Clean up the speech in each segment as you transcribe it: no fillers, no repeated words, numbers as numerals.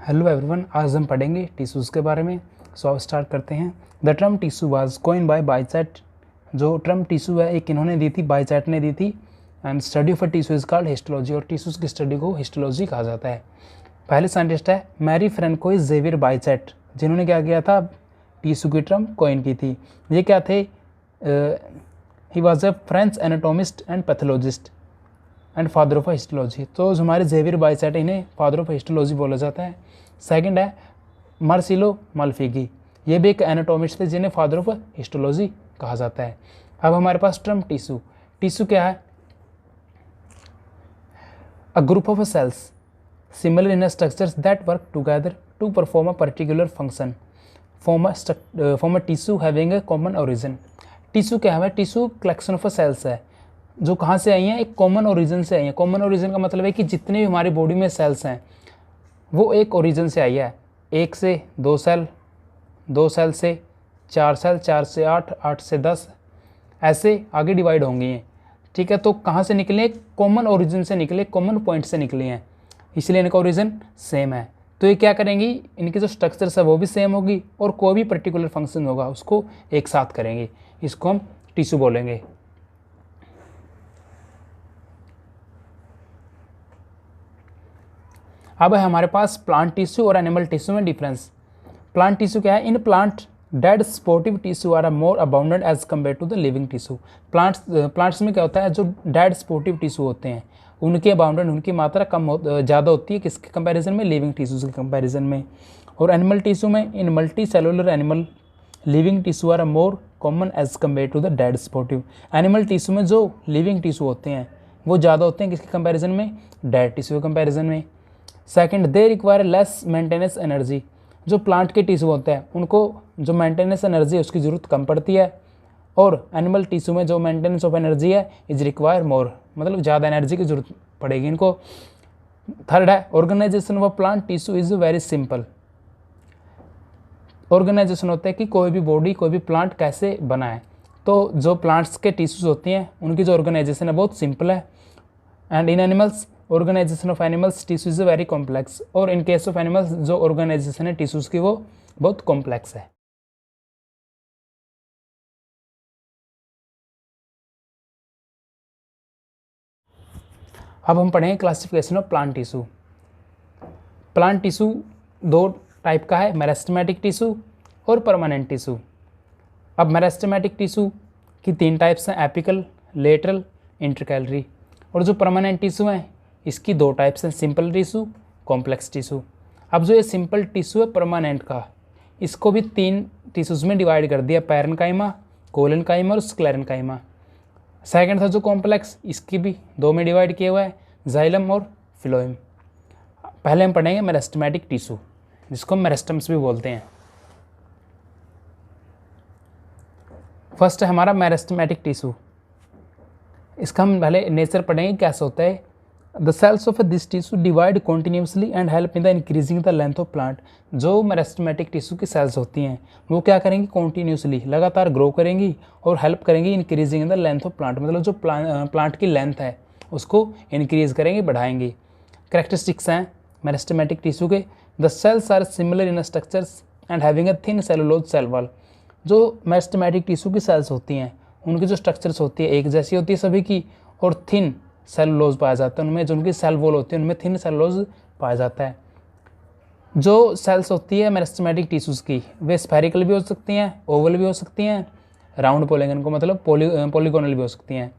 Hello everyone, आज हम पढ़ेंगे टिश्यूज़ के बारे में। सो स्टार्ट करते हैं। The term tissue was coined by Bichat. जो टर्म टिश्यू है एक इन्होंने दी थी, बाइचैट ने दी थी। And study of a tissue is called histology, और टिश्यूज़ की स्टडी को हिस्टोलॉजी कहा जाता है। पहले साइंटिस्ट है मैरी फ्रेंकोइस जेवियर बाइचैट, जिन्होंने क्या किया था, टिश्यू की टर्म कॉइन की थी। ये क्या थे? He was a French anatomist and pathologist and father of histology. तो जो हमारे जेवियर बाइचैट, इन्हें फादर ऑफ हिस्टोलॉजी बोला जाता है। सेकंड है मार्सिलो माल्फिगी, ये भी एक एनाटोमिस्ट थे जिन्हें फादर ऑफ हिस्टोलॉजी कहा जाता है। अब हमारे पास टर्म टिश्यू। टिश्यू क्या है? A group of cells similar in structures that work together to perform a particular function form a tissue having a common origin. Tissue क्या है? टिश्यू कलेक्शन ऑफ सेल्स है जो कहाँ से आई हैं, एक कॉमन ओरिजिन से आई हैं। कॉमन ओरिजिन का मतलब है कि जितने भी हमारी बॉडी में सेल्स हैं वो एक ओरिजिन से आई है। 1 से 2 सेल, 2 सेल से 4 सेल, 4 से 8, 8 से 10, ऐसे आगे डिवाइड होंगी हैं। ठीक है, तो कहाँ से निकले? कॉमन ओरिजिन से निकले, कॉमन पॉइंट से निकले हैं, इसलिए इनका ओरिजिन सेम है। तो ये क्या करेंगी, इनकी जो स्ट्रक्चर्स है वो भी सेम होगी और कोई भी पर्टिकुलर फंक्शन होगा उसको एक साथ करेंगे, इसको हम टिश्यू बोलेंगे। अब है हमारे पास प्लांट टिश्यू और एनिमल टिश्यू में डिफरेंस। प्लांट टिश्यू क्या है? In plant dead supportive tissue are more abundant as compare to the living tissue. Plants में क्या होता है, जो डेड स्पोर्टिव टिश्यू होते हैं उनके अबाउंडेंट, उनकी मात्रा ज़्यादा होती है किसके कंपैरिजन में? लिविंग टिश्यूज़ के कंपैरिजन में। और एनिमल टिश्यू में in multicellular animal living tissue are more common as compare to the dead sportive. Animal tissue में जो लिविंग टिश्यू होते हैं वो ज़्यादा होते हैं किसके कंपैरिजन में? डेड टिश्यू के कंपैरिजन में। Second, they require less maintenance energy. जो प्लांट के टिश्यू होते हैं उनको जो मेंटेनेंस एनर्जी है उसकी ज़रूरत कम पड़ती है, और एनिमल टिश्यू में जो मेंटेनेंस ऑफ एनर्जी है इज रिक्वायर मोर, मतलब ज़्यादा एनर्जी की जरूरत पड़ेगी इनको। थर्ड है organisation of plant tissue is very simple. Organisation होता है कि कोई भी बॉडी, कोई भी प्लांट कैसे बना है, तो जो प्लांट्स के टिश्यूज़ होती हैं उनकी जो ऑर्गेनाइजेशन है बहुत सिंपल है। And in animals organisation of animals tissues is very complex, और इन केस ऑफ एनिमल्स जो ऑर्गेनाइजेशन है टिश्यूज की वो बहुत कॉम्प्लेक्स है। अब हम पढ़ेंगे classification of plant tissue. Plant tissue दो टाइप का है, मेरिस्टेमेटिक टिश्यू और परमानेंट टिश्यू। अब मेरिस्टेमेटिक टिश्यू की 3 टाइप्स हैं, एपिकल, लेटरल, इंटरकैलरी। और जो परमानेंट टिश्यू हैं इसकी 2 टाइप्स हैं, सिंपल टिश्यू, कॉम्प्लेक्स टिश्यू। अब जो ये सिंपल टिश्यू है परमानेंट का, इसको भी 3 टिश्यूज़ में डिवाइड कर दिया, पैरेन्काइमा, कोलेनकाइमा और स्क्लेरेन्काइमा। सेकंड था जो कॉम्प्लेक्स, इसकी भी 2 में डिवाइड किया हुआ है, जाइलम और फिलोएम। पहले हम पढ़ेंगे मेरिस्टेमेटिक टिश्यू, जिसको मेरिस्टम्स भी बोलते हैं। फर्स्ट है हमारा मेरिस्टेमेटिक टिश्यू। इसका हम पहले नेचर पढ़ेंगे कैसे होता है। The cells of this tissue divide continuously and help in the increasing the length of plant. जो मेरिस्टेमेटिक टिश्यू की सेल्स होती हैं वो क्या करेंगी, कॉन्टिन्यूसली लगातार ग्रो करेंगी और हेल्प करेंगी increasing in the length of plant, मतलब जो प्लांट की लेंथ है उसको इंक्रीज करेंगी, बढ़ाएंगी। कैरेक्टरिस्टिक्स हैं मेरिस्टेमेटिक टिश्यू के, the cells are similar in structures and having a thin cellulose cell wall. जो मेरिस्टेमेटिक टिश्यू की सेल्स होती हैं उनकी जो स्ट्रक्चर्स होती है एक जैसी होती है सभी की, और थिन सेलुलोज पाया जाता है उनमें, जो उनकी सेल वॉल होती है उनमें थिन सेलुलोज पाया जाता है। जो सेल्स होती है मेरिस्टेमेटिक टिश्यूज़ की वे स्फेरिकल भी हो सकती हैं, ओवल भी हो सकती हैं, राउंड पोलिगन को मतलब पॉलीगोनल भी हो सकती हैं।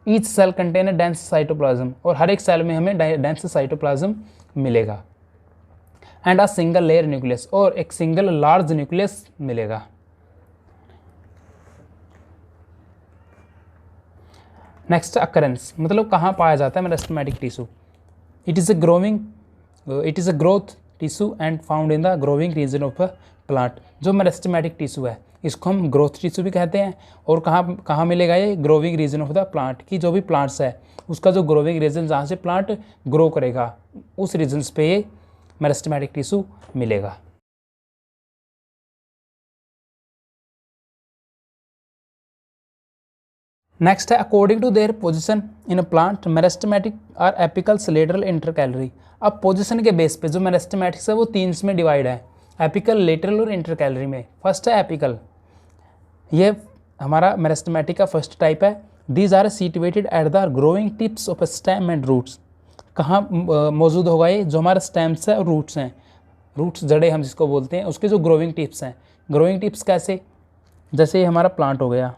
Each cell contain a dense cytoplasm, और हर एक सेल में हमें डेंस साइटोप्लाज्म मिलेगा। And a single layer nucleus, और एक सिंगल लार्ज न्यूक्लियस मिलेगा। नेक्स्ट अकरेंस, मतलब कहाँ पाया जाता है meristematic tissue. It is a growth tissue and found in the growing region of a plant. जो मेरिस्टेमेटिक टिश्यू है इसको हम ग्रोथ टिश्यू भी कहते हैं, और कहाँ कहाँ मिलेगा ये, growing region of the plant की जो भी प्लांट्स है उसका जो ग्रोइंग रीजन जहाँ से प्लांट ग्रो करेगा उस रीजन्स पे ये मेरिस्टेमेटिक टिश्यू मिलेगा। नेक्स्ट है according to their position in plant meristematic और एपिकल्स लेटरल इंटरकैलरी। अब पोजीशन के बेस पे जो मेरिस्टेमेटिक्स है वो 3 में डिवाइड है, एपिकल, लेटरल और इंटरकैलरी में। फर्स्ट है एपिकल, ये हमारा मेरिस्टेमेटिक का फर्स्ट टाइप है। These are situated at the growing tips of stem and roots. कहाँ मौजूद होगा ये? जो हमारा स्टेम्स है और रूट्स हैं, रूट्स जड़े हम जिसको बोलते हैं, उसके जो ग्रोइंग टिप्स हैं। ग्रोइंग टिप्स कैसे? जैसे ये हमारा प्लांट हो गया,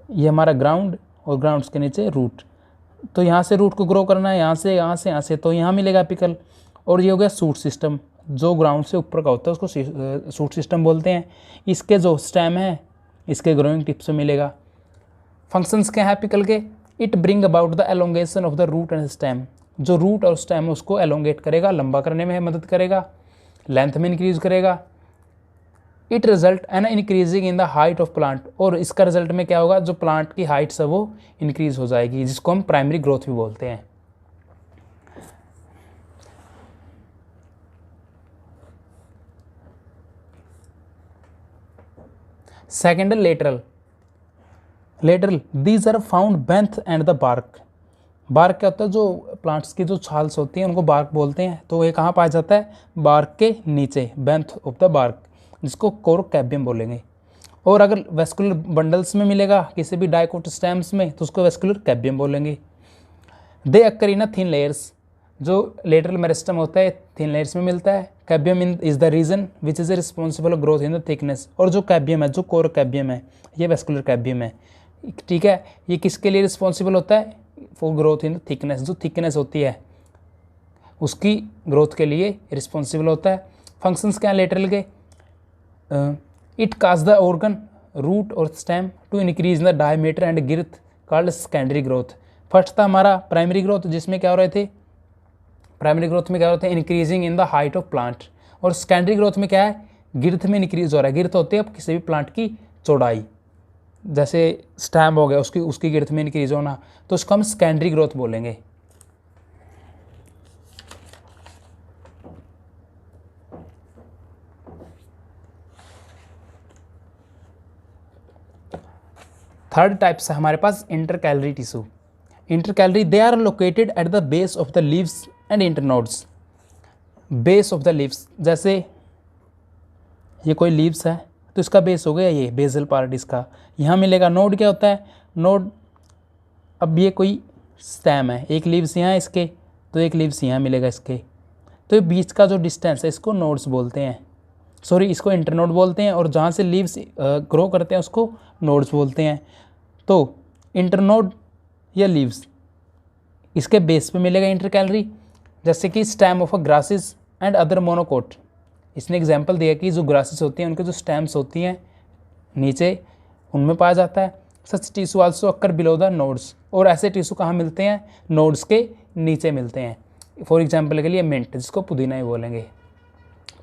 ये हमारा ग्राउंड और ग्राउंड्स के नीचे रूट, तो यहाँ से रूट को ग्रो करना है, यहाँ से यहाँ से यहाँ से, तो यहाँ मिलेगा एपिकल। और ये हो गया सूट सिस्टम, जो ग्राउंड से ऊपर का होता है उसको सूट सिस्टम बोलते हैं। इसके जो स्टेम है इसके ग्रोइंग टिप्स में मिलेगा। फंक्शंस क्या है एपिकल के? It bring about the elongation of the root and stem. जो रूट और स्टेम उसको एलोंगेट करेगा, लंबा करने में मदद करेगा, लेंथ में इंक्रीज करेगा। It result an increasing in the height of plant, और इसका रिजल्ट में क्या होगा? जो प्लांट की हाइट्स है वो इंक्रीज हो जाएगी, जिसको हम प्राइमरी ग्रोथ भी बोलते हैं। सेकेंड है lateral. Lateral, these are found beneath and the bark. Bark क्या होता है? जो प्लांट्स की जो छाल्स होती हैं उनको बार्क बोलते हैं। तो ये कहाँ पाया जाता है? बार्क के नीचे, बेंथ ऑफ द बार्क, जिसको कोर कैबियम बोलेंगे। और अगर वेस्कुलर बंडल्स में मिलेगा किसी भी डाइकोट स्टेम्स में तो उसको वेस्कुलर कैबियम बोलेंगे। They occur in thin layers. जो लेटरल मेरिस्टम होता है थिन लेयर्स में मिलता है। Cambium is the region which is responsible growth in the thickness. और जो कैबियम है, जो कोर कैबियम है, ये वेस्कुलर कैबियम है, ठीक है। ये किसके लिए रिस्पॉन्सिबल होता है? For growth in the thickness. जो थिकनेस होती है उसकी ग्रोथ के लिए रिस्पॉन्सिबल होता है। फंक्शंस क्या है लेटरल के? It cause the organ, root और stem to increase the diameter and girth called secondary growth. First था हमारा प्राइमरी ग्रोथ, जिसमें क्या हो रहे थे? प्राइमरी ग्रोथ में क्या हो रहा है? Increasing in the height of plant. और सेकेंडरी ग्रोथ में क्या है? गिर्थ में इंक्रीज हो रहा है। गिर्थ होती है अब किसी भी प्लांट की चौड़ाई, जैसे स्टेम हो गया उसकी गिर्थ में इंक्रीज होना, तो उसको हम सेकेंडरी ग्रोथ बोलेंगे। थर्ड टाइप्स है हमारे पास intercalary tissue. Intercalary, they are located at the base of the leaves and internodes. Base of the leaves, जैसे ये कोई लीव्स है तो इसका बेस हो गया ये बेसल पार्ट इसका, यहाँ मिलेगा। नोड क्या होता है? नोड, अब ये कोई स्टेम है, एक लीव्स यहाँ इसके तो एक लीव्स यहाँ मिलेगा इसके, तो ये बीच का जो डिस्टेंस है इसको नोड्स बोलते हैं, सॉरी इसको इंटरनोड बोलते हैं। और जहाँ से लीव्स ग्रो करते हैं उसको नोड्स बोलते हैं। तो इंटरनोड या लीव्स, इसके बेस पे मिलेगा इंटरकैलरी, जैसे कि stem of a grasses and other monocot. इसने एग्जांपल दिया कि जो ग्रासेस होती हैं उनके जो स्टेम्स होती हैं नीचे उनमें पाया जाता है। Such tissue also occur below the nodes, और ऐसे टिश्यू कहाँ मिलते हैं? नोड्स के नीचे मिलते हैं। फॉर एग्जांपल के लिए मिंट, जिसको पुदीना ही बोलेंगे,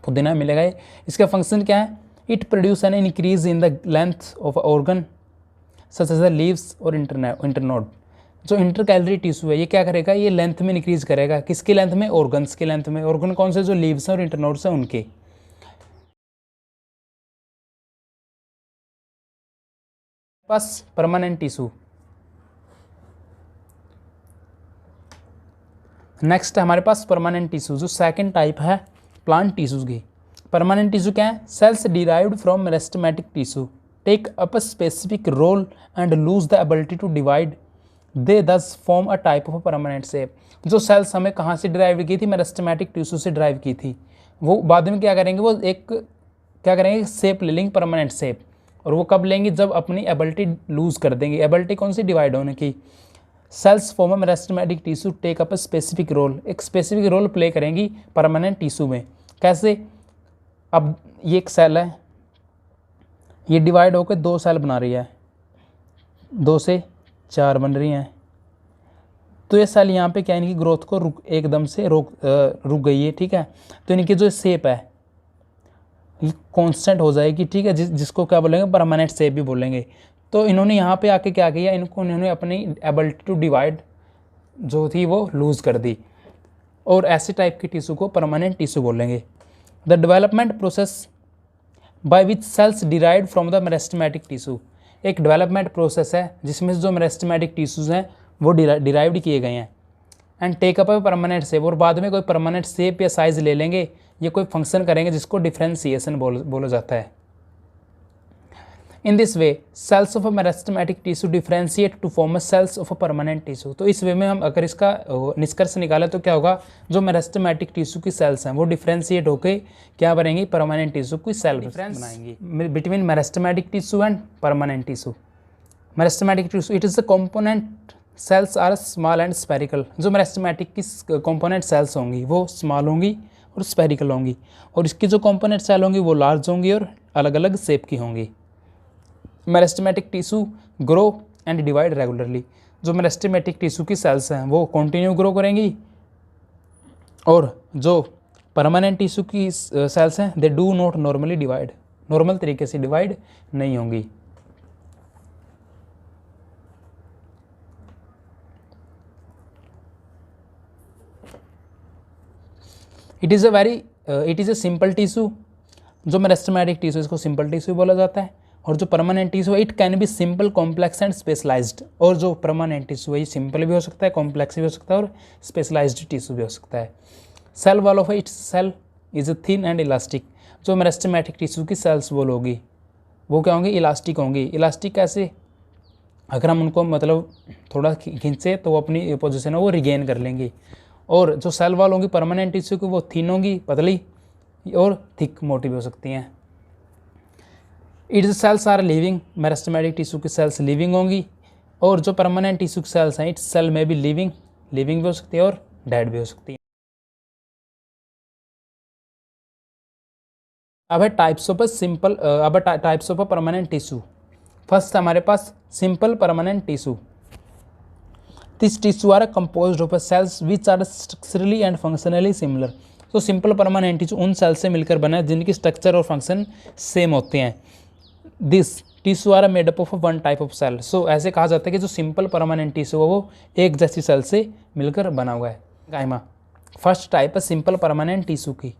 पुदीना मिलेगा ये। इसका फंक्शन क्या है? It produce an increase in the length of organ such as the leaves और इंटरनोड। जो इंटरकैलरी टिश्यू है ये क्या करेगा? ये लेंथ में इंक्रीज करेगा। किसकी लेंथ में? ऑर्गन्स की लेंथ में। ऑर्गन कौन से? जो लीव्स हैं और इंटरनोड्स हैं उनके। पास परमानेंट टिश्यू। नेक्स्ट है हमारे पास परमानेंट टिश्यू, जो सेकंड टाइप है प्लांट टिश्यूज की। परमानेंट टिश्यू क्या है? Cells derived from meristematic tissue take up a specific role and lose the ability to divide, they thus form a type of permanent shape. जो cells हमें कहाँ से drive की थी? मेरिस्टेमेटिक टिश्यू से ड्राइव की थी, वो बाद में क्या करेंगे? वो एक क्या करेंगे? शेप ले लेंगे, परमानेंट शेप। और वो कब लेंगे? जब अपनी एबिलिटी लूज कर देंगे। एबिलिटी कौन सी? डिवाइड होने की। Cells form a meristematic tissue take up a specific role, एक स्पेसिफिक रोल प्ले करेंगी परमानेंट टिश्यू में। कैसे? अब ये एक सेल है, ये डिवाइड होकर 2 सेल बना रही है, 2 से 4 बन रही हैं, तो ये सेल यहाँ पे क्या इनकी ग्रोथ को एकदम से रुक गई है, ठीक है। तो इनकी जो शेप है ये कांस्टेंट हो जाएगी, ठीक है, जिसको क्या बोलेंगे? परमानेंट शेप भी बोलेंगे। तो इन्होंने यहाँ पे आके क्या किया? इन्होंने अपनी एबिलिटी टू डिवाइड जो थी वो लूज कर दी, और ऐसे टाइप की टिश्यू को परमानेंट टिश्यू बोलेंगे। The development process by which cells derived from the meristematic tissue, एक डेवलपमेंट प्रोसेस है जिसमें जो मेरिस्टेमेटिक टिश्यूज़ हैं वो डिराइव्ड किए गए हैं and take up permanent shape, और बाद में कोई परमानेंट शेप या साइज ले लेंगे, ये कोई फंक्शन करेंगे जिसको डिफ्रेंसिएशन बोला जाता है। In this way cells of a meristematic tissue differentiate to form a cells of a permanent tissue. तो इस वे में हम अगर इसका निष्कर्ष निकालें तो क्या होगा, जो मेरिस्टेमेटिक टिश्यू की सेल्स हैं वो डिफ्रेंशिएट होकर क्या बनेंगी, परमानेंट टिश्यू की सेल बनाएंगी। Between meristematic tissue and permanent tissue, meristematic tissue it is the component cells are small and spherical. जो मेरिस्टेमेटिक की कॉम्पोनेंट सेल्स होंगी वो स्मॉल होंगी और स्पेरिकल होंगी, और इसकी जो कॉम्पोनेंट सेल होंगी वो लार्ज होंगी और अलग अलग शेप की होंगी। Meristematic tissue grow and divide regularly. जो मेरिस्टेमेटिक टिश्यू की सेल्स हैं वो कंटिन्यू ग्रो करेंगी, और जो परमानेंट टिश्यू की सेल्स हैं they do not normally divide, normal तरीके से डिवाइड नहीं होंगी। It is a simple tissue. जो मेरिस्टेमेटिक टिश्यू इसको सिंपल टिश्यू बोला जाता है, और जो परमानेंट टिश्यू है it can be simple, complex and specialised. और जो परमानेंट टिश्यू है ये सिंपल भी हो सकता है, कॉम्प्लेक्स भी हो सकता है और स्पेशलाइज्ड टिश्यू भी हो सकता है। Cell wall of its cell is thin and elastic. जो मेरिस्टेमेटिक टिश्यू की सेल्स वॉल होगी वो क्या होंगी, इलास्टिक होंगी। इलास्टिक कैसे, अगर हम उनको मतलब थोड़ा खींचे तो वो अपनी पोजिशन है वो रिगेन कर लेंगी। और जो सेल वॉल होंगी परमानेंट टिश्यू की वो थिन होंगी, पतली, और थिक, मोटी भी हो सकती हैं। Its cells are living. Meristematic tissue की सेल्स लिविंग होंगी, और जो परमानेंट टिश्यू की सेल्स हैं इट्स सेल में भी लिविंग भी हो सकती है और डेड भी हो सकती है। अब है types of a permanent tissue. First हमारे पास simple permanent tissue. This tissue are composed of cells which are structurally and functionally similar. तो सिंपल परमानेंट टिश्यू उन सेल्स से मिलकर बना है जिनकी स्ट्रक्चर और फंक्शन सेम होते हैं। This tissue are made up of one type of cell. So ऐसे कहा जाता है कि जो सिंपल परमानेंट टिश्यू है वो एक जैसी सेल से मिलकर बना हुआ है। काइमा फर्स्ट टाइप है सिंपल परमानेंट टिश्यू की।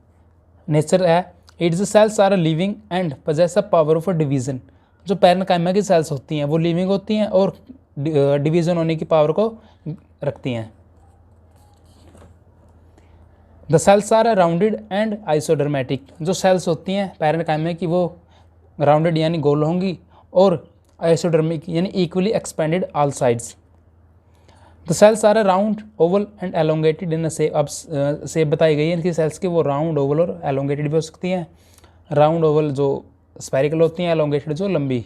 नेचर है its cells are living and possess a power of division. जो पैरेन्काइमा की सेल्स होती हैं वो लिविंग होती हैं और डिवीजन होने की पावर को रखती हैं। The cells are rounded and isodiametric. जो सेल्स होती हैं पैरेन्काइमा की वो राउंडेड यानी गोल होंगी, और आइसोडर्मिक यानी equally expanded all sides. The cells are round, oval and elongated in shape. अब शेप बताई गई है इनकी सेल्स की, वो राउंड, ओवल और एलोंगेटेड भी हो सकती हैं। राउंड ओवल जो स्पेरिकल होती हैं, एलोंगेटेड जो लंबी।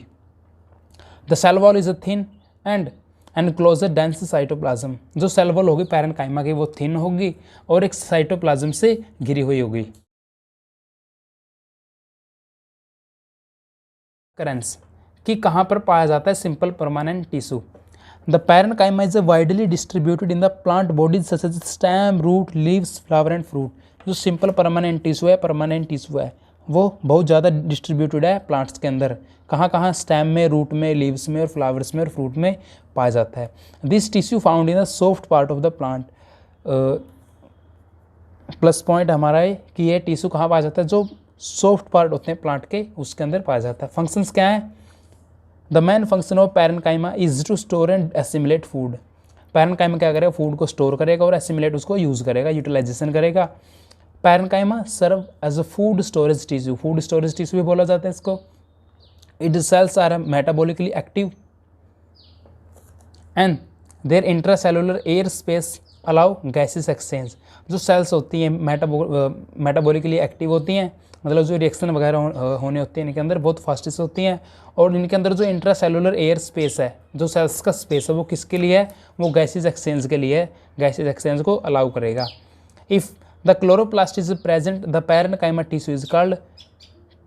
The cell wall is a thin and enclosure dense cytoplasm. जो सेल वॉल होगी पैरेन्काइमा की वो थिन होगी और एक साइटोप्लाज्म से घिरी हुई होगी। करेंस कि कहाँ पर पाया जाता है simple permanent tissue. The parenchyma is widely distributed in the plant bodies such as stem, root, leaves, flower and fruit. जो सिंपल परमानेंट टिश्यू है वो बहुत ज़्यादा डिस्ट्रीब्यूटेड है प्लांट्स के अंदर। कहाँ कहाँ, स्टेम में, रूट में, लीव्स में और फ्लावर्स में और फ्रूट में पाया जाता है। This tissue found in the soft part of the plant. Plus point हमारा है कि ये टिश्यू कहाँ पाया जाता है, जो सॉफ्ट पार्ट होते हैं प्लांट के उसके अंदर पाया जाता है। फंक्शंस क्या हैं, the main function of parenchyma is to store and assimilate food. Parenchyma क्या करेगा, फूड को स्टोर करेगा और एसिमिलेट उसको यूज़ करेगा, यूटिलाइजेशन करेगा। Parenchyma serve as a food storage tissue. Food storage tissue भी बोला जाता है इसको। It cells are metabolically active and their intracellular air space allow gases exchange. जो सेल्स होती हैं मेटाबॉलिकली एक्टिव होती हैं, मतलब जो रिएक्शन वगैरह होने होते हैं इनके अंदर बहुत फास्टेस्ट होती हैं, और इनके अंदर जो इंट्रासेलुलर एयर स्पेस है, जो सेल्स का स्पेस है वो किसके लिए है, वो गैसेस एक्सचेंज के लिए है, गैसेस एक्सचेंज को अलाउ करेगा। If the chloroplast is present the parenchyma tissue is called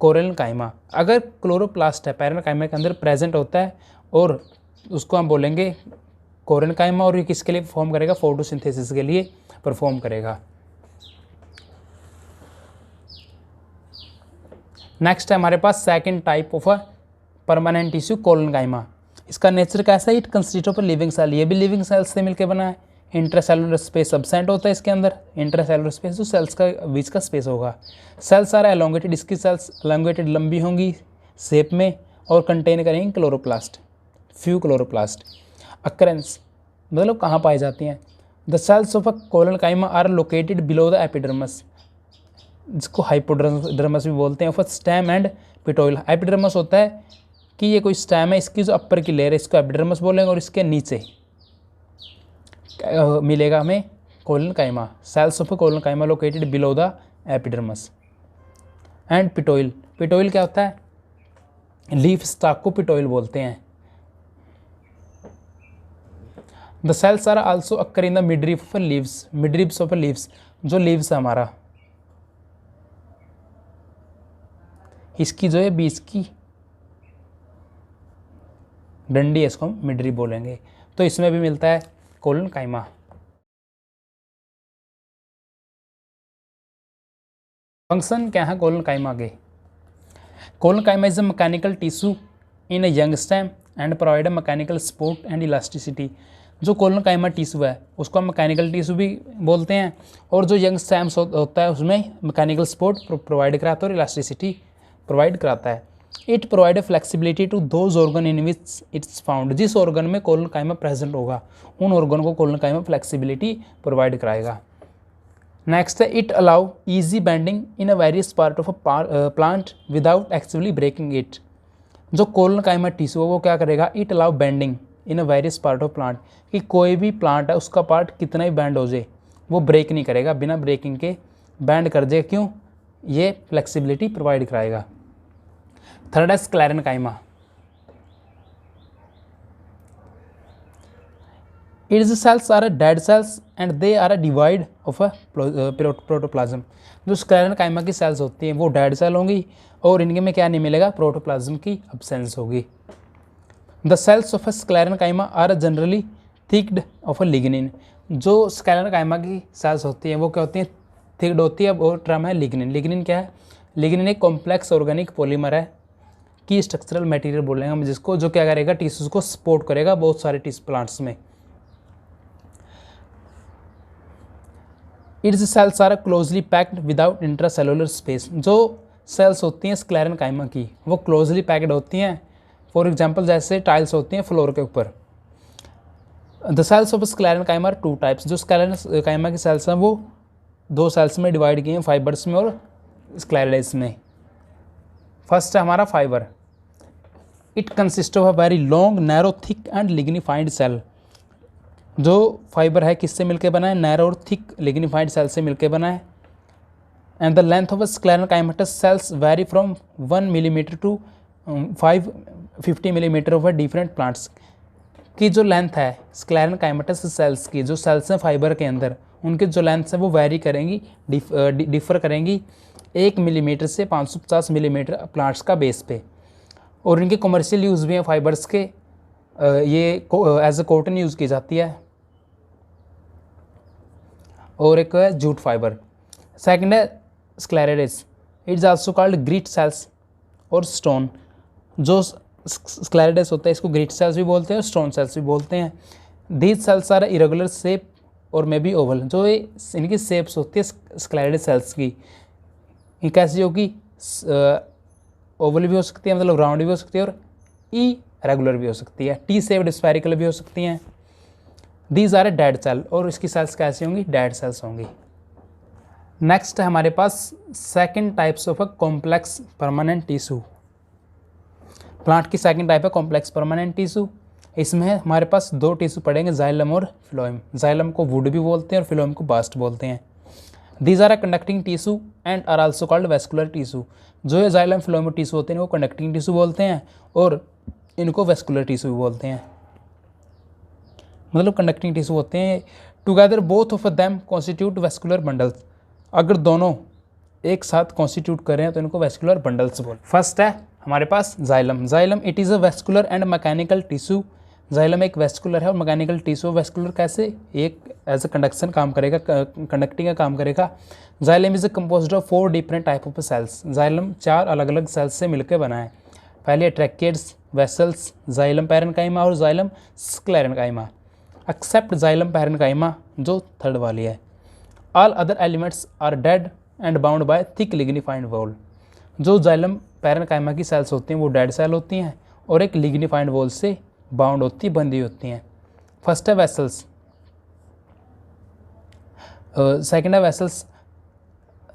chlorenchyma. अगर क्लोरोप्लास्ट है पैरेन्काइमा के अंदर प्रेजेंट होता है और उसको हम बोलेंगे कोरेन्काइमा, और ये किसके लिए परफॉर्म करेगा, फोटोसिंथेसिस के लिए परफॉर्म करेगा। नेक्स्ट है हमारे पास second type of a permanent tissue collenchyma. इसका नेचर कैसा है, it consist of living cell. ये भी लिविंग सेल्स से मिलकर बना है। इंट्रासेलुलर स्पेस अब्सेंट होता है इसके अंदर। इंट्रासेलुलर स्पेस जो सेल्स का बीच का स्पेस होगा। सेल्स आर एलोंगेटेड, इसकी सेल्स एलोंगेटेड लंबी होंगी शेप में, और कंटेन करेंगे क्लोरोप्लास्ट, फ्यू क्लोरोप्लास्ट। अकरेंस मतलब कहाँ पाई जाती हैं। The cells of a collenchyma are located below the epidermis, जिसको हाइपोडर्मस भी बोलते हैं, of stem and petiole. Epidermis होता है कि ये कोई स्टेम है, इसकी जो अपर की लेयर है इसको एपिडर्मस बोलेंगे, और इसके नीचे मिलेगा हमें collenchyma. Cells of collenchyma located below the epidermis. And petiole, petiole क्या होता है, लीफ स्टॉक को पिटोइल बोलते हैं। The cells are also occur in the midrib of leaves, midribs of leaves, जो लीव्स है हमारा, इसकी जो है बीच की डंडी है, इसको हम मिडरिप बोलेंगे। तो इसमें भी मिलता है कोलोनकाइमा। फंक्शन क्या है कोलोनकाइमा के। Collenchyma is a mechanical tissue in a young stem and provide a mechanical support and elasticity. जो कोलोनकाइमा टिश्यू है उसको हम मैकेनिकल टिश्यू भी बोलते हैं, और जो यंग स्टेम्स होता है उसमें मैकेनिकल सपोर्ट प्रोवाइड कराता है और इलास्टिसिटी प्रोवाइड कराता है। It provide a flexibility to those organ in which it's found, जिस ऑर्गन में कोलोनकाइमा प्रेजेंट होगा उन ऑर्गन को कोलोनकाइमा फ्लेक्सिबिलिटी प्रोवाइड कराएगा। नेक्स्ट है it allow easy bending in a various part of a plant without actually breaking it. जो collenchyma tissue है वो क्या करेगा, it allow bending in a various part of plant, कि कोई भी प्लांट है उसका पार्ट कितना ही बैंड हो जाए वो ब्रेक नहीं करेगा, बिना ब्रेकिंग के बैंड कर दे। क्यों, ये फ्लेक्सिबिलिटी प्रोवाइड कराएगा। थर्ड है sclerenchyma. Its cells are dead cells and they are a divide of a protoplasm. जो स्क्लेरेनकाइमा की सेल्स होती हैं वो डेड सेल होंगी, और इनके में क्या नहीं मिलेगा, प्रोटोप्लाज्म की अब्सेंस होगी। The cells of a sclerenchyma are generally thicked of a lignin. जो स्क्लेरेनकाइमा की सेल्स होती हैं वो क्या होती हैं, थिक्ड होती है, वो टर्म है लिग्निन। लिग्निन क्या है, लिग्निन एक कॉम्प्लेक्स ऑर्गेनिक पॉलीमर है की स्ट्रक्चरल मटेरियल बोलेंगे हम जिसको, जो क्या करेगा, टिश्यूज को सपोर्ट करेगा बहुत सारे प्लांट्स में। Its cells are closely packed without intracellular space. जो सेल्स होती हैं स्क्लेरेनकाइमा की वो क्लोजली पैक्ड होती हैं, फॉर एग्जांपल जैसे टाइल्स होती हैं फ्लोर के ऊपर। The cells of sclerenchyma are two types. जो स्क्लेरेनकाइमा की सेल्स हैं वो दो सेल्स में डिवाइड किए हैं, फाइबर्स में और स्क्लेरेडेस में। फर्स्ट है हमारा fibre. It consist of a very long narrow thick and lignified cell. जो फाइबर है किससे मिलकर बना है, नैरो और थिक लिग्निफाइड सेल से मिलकर बना है। And the length of sclerenchymatous cells vary from 1 millimetre to 550 millimetre of different plants. की जो लेंथ है स्क्लेरेनकाइमेटस सेल्स की, जो सेल्स हैं फाइबर के अंदर, उनकी जो लेंथ है वो वेरी करेंगी, डिफर करेंगी 1 मिलीमीटर से 550 मिलीमीटर प्लांट्स का बेस पे। और इनके कमर्शियल यूज़ भी हैं फाइबर्स के, ये एज ए कॉटन यूज़ की जाती है, और एक है जूट फाइबर। सेकंड है sclereids. It's also called grit cells और स्टोन। जो स्क्लेरेडेस होता है इसको ग्रिट सेल्स भी बोलते हैं और स्टोन सेल्स भी बोलते हैं। These cells are irregular shape और मे बी ओवल। जो ये इनकी शेप्स होती है स्क्लेरेडेस सेल्स की, ये कैसी होगी, ओवल भी हो सकती है, मतलब राउंड भी हो सकती है, और ई रेगुलर भी हो सकती है, टी शेप्ड स्फेरिकल भी हो सकती हैं। These are a dead cell, और इसकी सेल्स कैसी होंगी, डेड सेल्स होंगी। नेक्स्ट है हमारे पास second types of a complex permanent tissue. Plant की सेकंड टाइप है कॉम्प्लेक्स परमानेंट टिश्यू। इसमें हमारे पास दो टिश्यू पड़ेंगे, जाइलम और फ्लोएम। जाइलम को वुड भी बोलते हैं और फ्लोएम को बास्ट बोलते हैं। These are a conducting tissue and are also called vascular tissue. जो ये जाइलम फ्लोएम टिश्यू होते हैं वो कंडक्टिंग टिश्यू बोलते हैं, और इनको वेस्कुलर टिश्यू बोलते हैं, मतलब कंडक्टिंग टिश्यू होते हैं। Together both of them constitute vascular bundles. अगर दोनों एक साथ कॉन्स्टिट्यूट करें तो इनको वेस्कुलर बंडल्स बोलते हैं। फर्स्ट है हमारे पास xylem. Xylem it is a vascular and mechanical tissue. Xylem एक वेस्कुलर है और मैकेनिकल टिश्यू। वेस्कुलर कैसे, एक एज अ कंडक्शन काम करेगा, कंडक्टिंग का काम करेगा। Xylem is composed of 4 different type of cells. Xylem 4 अलग अलग सेल्स से मिलकर बना है। पहले ट्रैकेट्स, वेसल्स, जाइलम पैरेन्काइमा और xylem sclerenchyma, except xylem parenchyma जो थर्ड वाली है। All other elements are dead and bound by thick lignified wall. जो जाइलम पैरेन्काइमा की सेल्स होती हैं वो डेड सेल होती हैं और एक लिग्निफाइड वॉल से बाउंड होती बंधी होती हैं। फर्स्ट है वेसल्स, सेकेंड है vessels,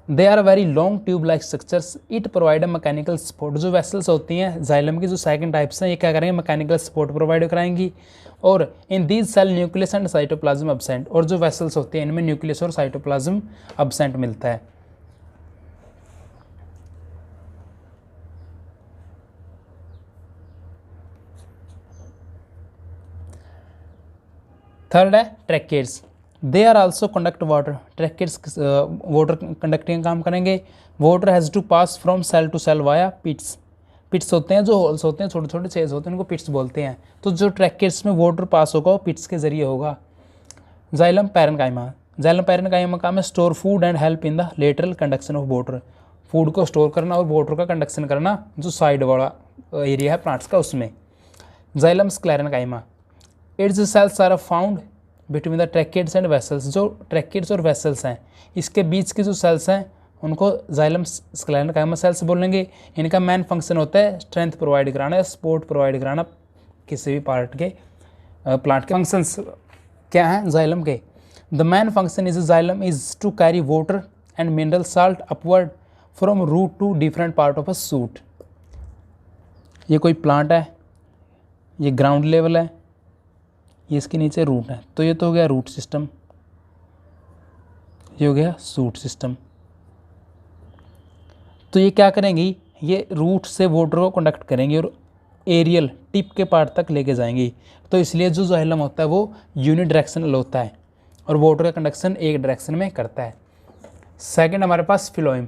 they are very long tube like structures, it provide a mechanical support. जो वेसल्स होती हैं जाइलम की जो सेकंड टाइप्स हैं ये क्या करेंगे, मैकेनिकल सपोर्ट प्रोवाइड कराएंगी। और in these cell nucleus and cytoplasm absent, और जो वेसल्स होती हैं इनमें न्यूक्लियस और साइटोप्लाज्म अब्सेंट मिलता है। थर्ड है tracheids, they are also conduct water. Tracheids water conducting काम करेंगे। Water has to pass from cell to cell via pits. Pits होते हैं जो होल्स होते हैं, छोटे छोटे छेद होते हैं, उनको पिट्स बोलते हैं। तो जो ट्रैकेट्स में वाटर पास होगा वो पिट्स के जरिए होगा। जाइलम पैरेन्काइमा, जाइलम पैरेन्काइमा का में store food and help in the lateral conduction of water. Food को स्टोर करना और वाटर का कंडक्शन करना जो साइड वाला एरिया है प्लांट्स का उसमें। Xylem sclerenchyma, its cells are found between the tracheids and vessels. जो ट्रैकेट्स और वेसल्स हैं इसके बीच की जो सेल्स हैं उनको जाइलम स्क्लेरेन्काइमा सेल्स बोलेंगे। इनका मेन फंक्शन होता है स्ट्रेंथ प्रोवाइड कराना या सपोर्ट प्रोवाइड कराना किसी भी पार्ट के प्लांट के। फंक्शंस क्या हैं जाइलम के, the main function is xylem is to carry water and mineral salt upward from root to different part of a shoot. ये कोई प्लांट है, ये ग्राउंड लेवल है, ये इसके नीचे रूट है, तो ये तो हो गया रूट सिस्टम, ये हो गया सूट सिस्टम। तो ये क्या करेंगी, ये रूट से वाटर को कंडक्ट करेंगी और एरियल टिप के पार्ट तक लेके जाएंगी। तो इसलिए जो जाइलम होता है वो यूनिडायरेक्शनल होता है और वाटर का कंडक्शन एक डायरेक्शन में करता है। सेकंड हमारे पास phloem,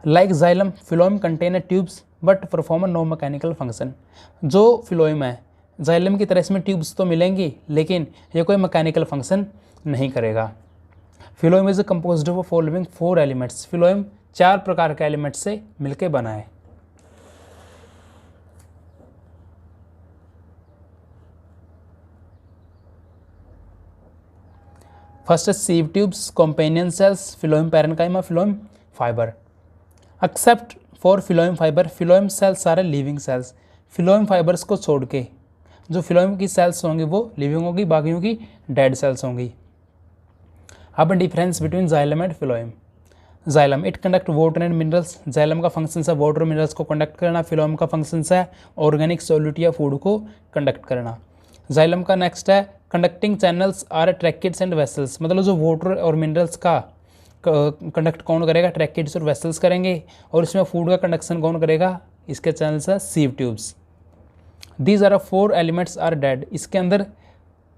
like xylem phloem contain tubes but perform no mechanical function. जो फिलोइम है जाइलम की तरह इसमें ट्यूब्स तो मिलेंगी लेकिन ये कोई मैकेनिकल फंक्शन नहीं करेगा। Phloem is composed of following 4 elements. Phloem 4 प्रकार के एलिमेंट से मिलकर बना है। फर्स्ट है sieve tubes, companion cells, phloem parenchyma, phloem fibre. Except for phloem fibre, phloem cells सारे लिविंग सेल्स। फिलोइम फाइबर्स को छोड़ के जो फिलोइम की सेल्स होंगी वो लिविंग होगी, बाकियों की डेड सेल्स होंगी। अब difference between xylem and phloem. Xylem it conduct water and minerals. Xylem का फंक्शन है वाटर मिनरल्स को कंडक्ट करना। फिलोइम का फंक्शन है ऑर्गेनिक सॉल्यूट या फूड को कंडक्ट करना। जाइलम का नेक्स्ट है conducting channels are tracheids and vessels. मतलब जो वाटर और मिनरल्स का कंडक्ट कौन करेगा, ट्रैकेट्स और वेसल्स करेंगे। और इसमें फूड का कंडक्शन कौन करेगा, इसके चैनल्स है sieve tubes. These are 4 elements are dead. इसके अंदर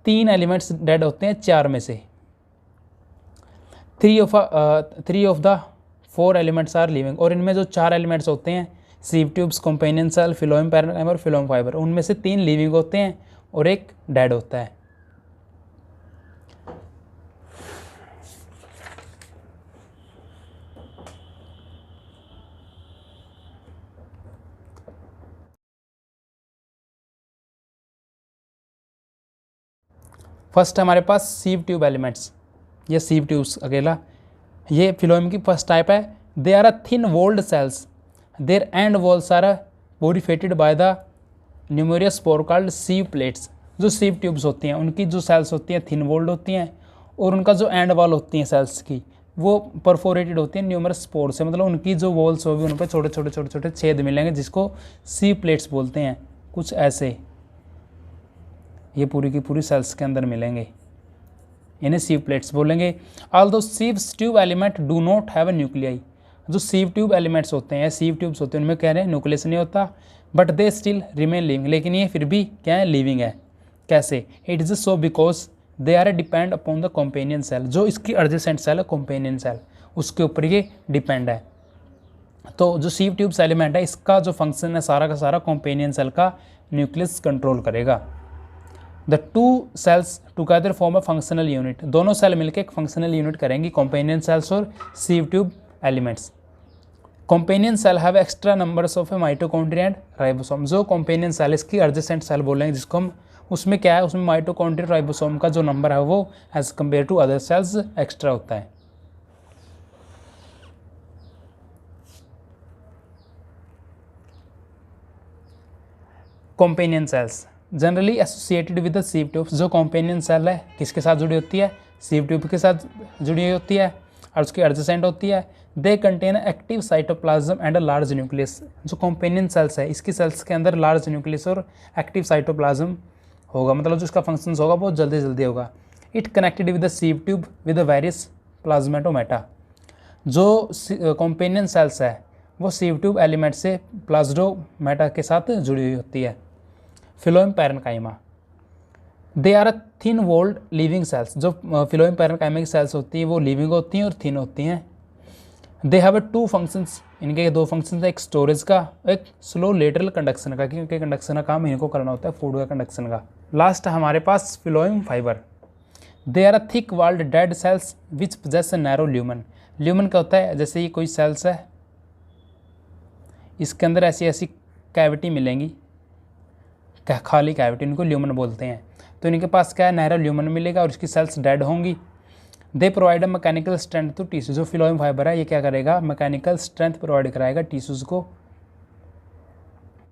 3 एलिमेंट्स डेड होते हैं 4 में से। 3 of the 4 elements are living. और इनमें जो 4 एलिमेंट्स होते हैं sieve tubes, companion cell, phloem parenchyma और फिलोइम फाइबर, उनमें से 3 लिविंग होते हैं और एक डेड होता है। फर्स्ट हमारे पास सीव ट्यूब एलिमेंट्स, ये सीव ट्यूब्स अकेला, ये फिलोइम की फर्स्ट टाइप है। They are a thin walled cells, their end walls are perforated by the numerous स्पोर कॉल्ड सीव प्लेट्स। जो सीव ट्यूब्स होती हैं उनकी जो सेल्स होती हैं थिन वॉल्ड होती हैं और उनका जो एंड वॉल होती हैं सेल्स की वो परफोरेटेड होती है न्यूमरस स्पोर से। मतलब उनकी जो वॉल्स होगी उन पर छोटे छोटे छोटे छोटे छेद मिलेंगे जिसको सीव प्लेट्स बोलते हैं। कुछ ऐसे ये पूरी की पूरी सेल्स के अंदर मिलेंगे, इन्हें सीव प्लेट्स बोलेंगे। Although sieve tube element do not have a nuclei. जो सीव ट्यूब एलिमेंट्स होते हैं, सीव ट्यूब्स होते हैं, उनमें कह रहे हैं न्यूक्लियस नहीं होता, but they still remain living. लेकिन ये फिर भी क्या है, लिविंग है। कैसे, it is so because they are depend upon the companion cell. जो इसकी एडजेसेंट सेल है कंपेनियन सेल, उसके ऊपर ये डिपेंड है। तो जो सीव ट्यूब्स एलिमेंट है इसका जो फंक्शन है सारा का सारा कंपेनियन सेल का न्यूक्लियस कंट्रोल करेगा। The 2 cells together form a functional unit. दोनों सेल मिलकर एक फंक्शनल यूनिट करेंगी, कंपेनियन सेल्स और sieve tube elements. Companion cell have extra numbers of mitochondria and ribosome. जो कंपेनियन सेल इसकी एडजेसेंट सेल बोलेंगे जिसको हम, उसमें क्या है, उसमें माइटोकॉन्ड्रिया राइबोसोम का जो नंबर है वो as compare to other cells extra होता है। Companion cells generally associated with the sieve tubes. जो कॉम्पेनियन सेल है किसके साथ जुड़ी होती है, सीव ट्यूब के साथ जुड़ी हुई होती है और उसकी एडजेसेंट होती है। They contain active cytoplasm and a large nucleus. जो कॉम्पेनियन सेल्स है इसकी सेल्स के अंदर लार्ज न्यूक्लियस और एक्टिव साइटोप्लाज्म होगा, मतलब जो इसका फंक्शंस होगा बहुत जल्दी जल्दी होगा। It connected with the sieve tube with the various plasmodesmata. जो कॉम्पेनियन सेल्स है वो सीव ट्यूब एलिमेंट से प्लाज्मोमेटा के साथ जुड़ी हुई होती है। Phloem parenchyma, they are a thin walled living cells. जो फिलोएम पैरेन्काइमा की सेल्स होती हैं वो लिविंग होती हैं और थिन होती हैं। दे हैव 2 फंक्शंस, इनके 2 फंक्शंस हैं, एक स्टोरेज का, एक स्लो लेटरल कंडक्शन का, क्योंकि कंडक्शन का काम इनको करना होता है, फूड का कंडक्शन का। लास्ट हमारे पास phloem fibre. They are a thick walled dead cells which possess a narrow lumen. Lumen का होता है जैसे ये कोई सेल्स है, इसके अंदर ऐसी ऐसी कैविटी मिलेंगी, खाली कैविटी, इनको ल्यूमन बोलते हैं। तो इनके पास क्या है, नैरो ल्यूमन मिलेगा और इसकी सेल्स डेड होंगी। They provide a mechanical strength to tissue. जो फिलोएम फाइबर है ये क्या करेगा, मैकेनिकल स्ट्रेंथ प्रोवाइड कराएगा टिश्यूज़ को।